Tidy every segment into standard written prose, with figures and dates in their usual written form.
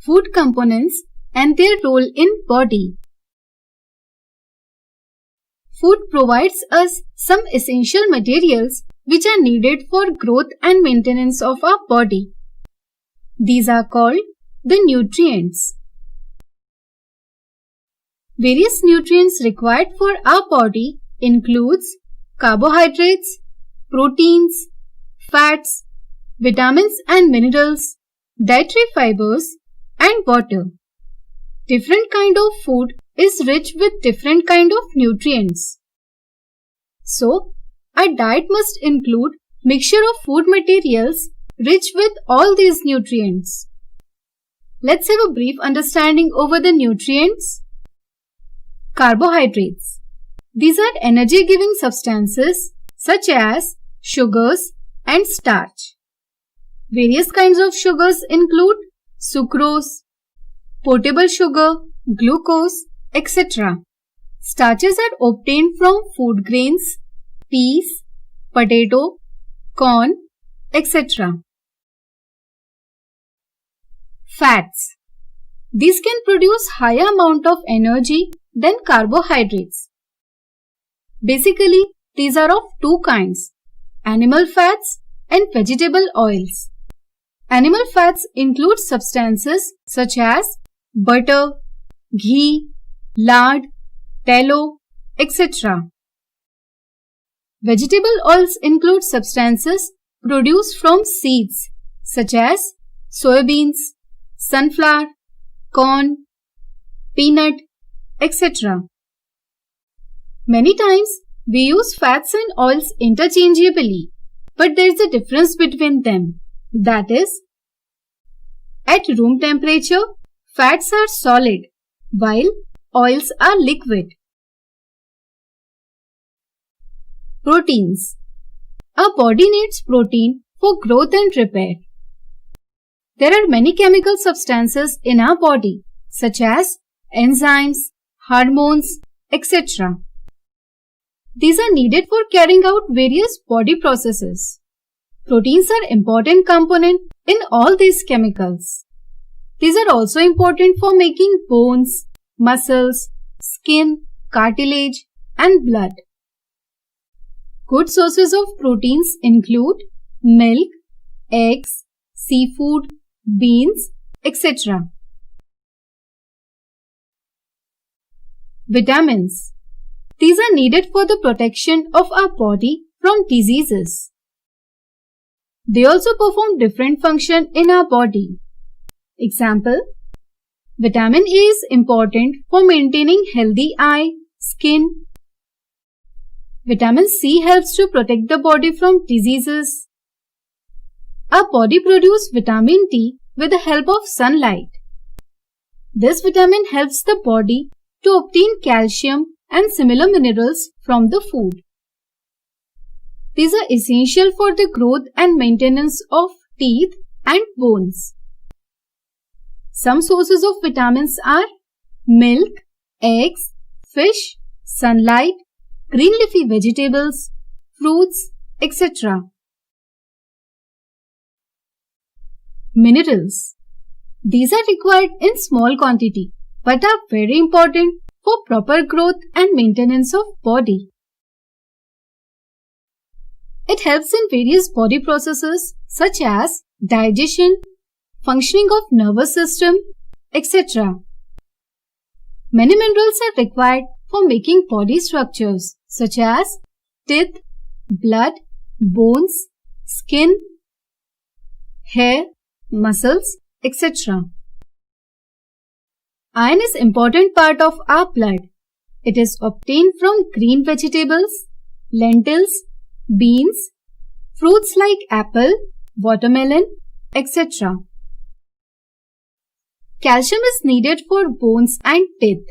food components and their role in body. Food provides us some essential materials which are needed for growth and maintenance of our body. These are called the nutrients. Various nutrients required for our body includes carbohydrates, proteins, fats, vitamins and minerals, dietary fibers, and water. Different kind of food is rich with different kind of nutrients. So, our diet must include mixture of food materials rich with all these nutrients. Let's have a brief understanding over the nutrients. Carbohydrates. These are energy-giving substances such as sugars and starch. Various kinds of sugars include sucrose, portable sugar, glucose, etc. Starches are obtained from food grains, peas, potato, corn, etc. Fats. These can produce higher amount of energy than carbohydrates. Basically, these are of two kinds, animal fats and vegetable oils. Animal fats include substances such as butter, ghee, lard, tallow, etc. Vegetable oils include substances produced from seeds such as soybeans, sunflower, corn, peanut, etc. Many times we use fats and oils interchangeably, but there is a difference between them. That is, at room temperature, fats are solid while oils are liquid. Proteins. Our body needs protein for growth and repair. There are many chemical substances in our body such as enzymes, hormones, etc. These are needed for carrying out various body processes. Proteins are important component in all these chemicals. These are also important for making bones, muscles, skin, cartilage, and blood. Good sources of proteins include milk, eggs, seafood, beans, etc. Vitamins. These are needed for the protection of our body from diseases. They also perform different functions in our body. Example, vitamin A is important for maintaining healthy eye, skin. Vitamin C helps to protect the body from diseases. Our body produces vitamin D with the help of sunlight. This vitamin helps the body to obtain calcium and similar minerals from the food. These are essential for the growth and maintenance of teeth and bones. Some sources of vitamins are milk, eggs, fish, sunlight, green leafy vegetables, fruits, etc. Minerals. These are required in small quantity but are very important for proper growth and maintenance of body. It helps in various body processes such as digestion, functioning of nervous system, etc. Many minerals are required for making body structures such as teeth, blood, bones, skin, hair, muscles, etc. Iron is an important part of our blood. It is obtained from green vegetables, lentils, beans, fruits like apple, watermelon, etc. Calcium is needed for bones and teeth.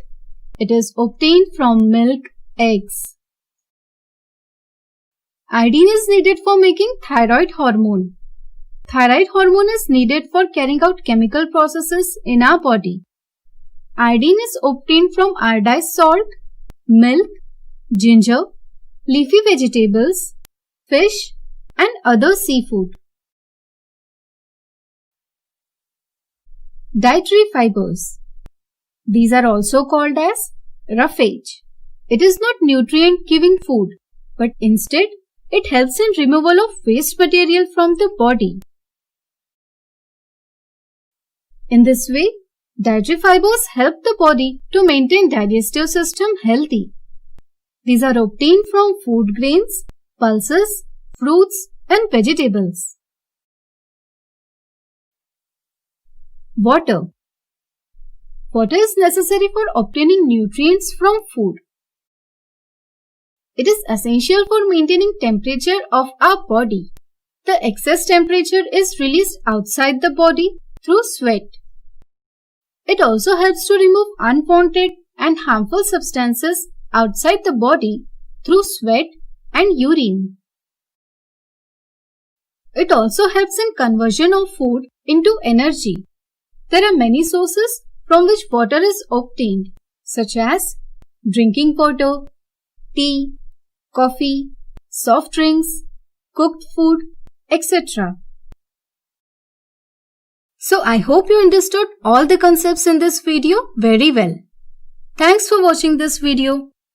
It is obtained from milk, eggs. Iodine is needed for making thyroid hormone. Thyroid hormone is needed for carrying out chemical processes in our body. Iodine is obtained from iodized salt, milk, ginger, leafy vegetables, fish, and other seafood. Dietary fibers. These are also called as roughage. It is not nutrient-giving food, but instead it helps in removal of waste material from the body. In this way, dietary fibers help the body to maintain digestive system healthy. These are obtained from food grains, pulses, fruits and vegetables. Water. Water is necessary for obtaining nutrients from food. It is essential for maintaining temperature of our body. The excess temperature is released outside the body through sweat. It also helps to remove unwanted and harmful substances outside the body through sweat and urine. It also helps in conversion of food into energy. There are many sources from which water is obtained, such as drinking water, tea, coffee, soft drinks, cooked food, etc. So I hope you understood all the concepts in this video very well. Thanks for watching this video.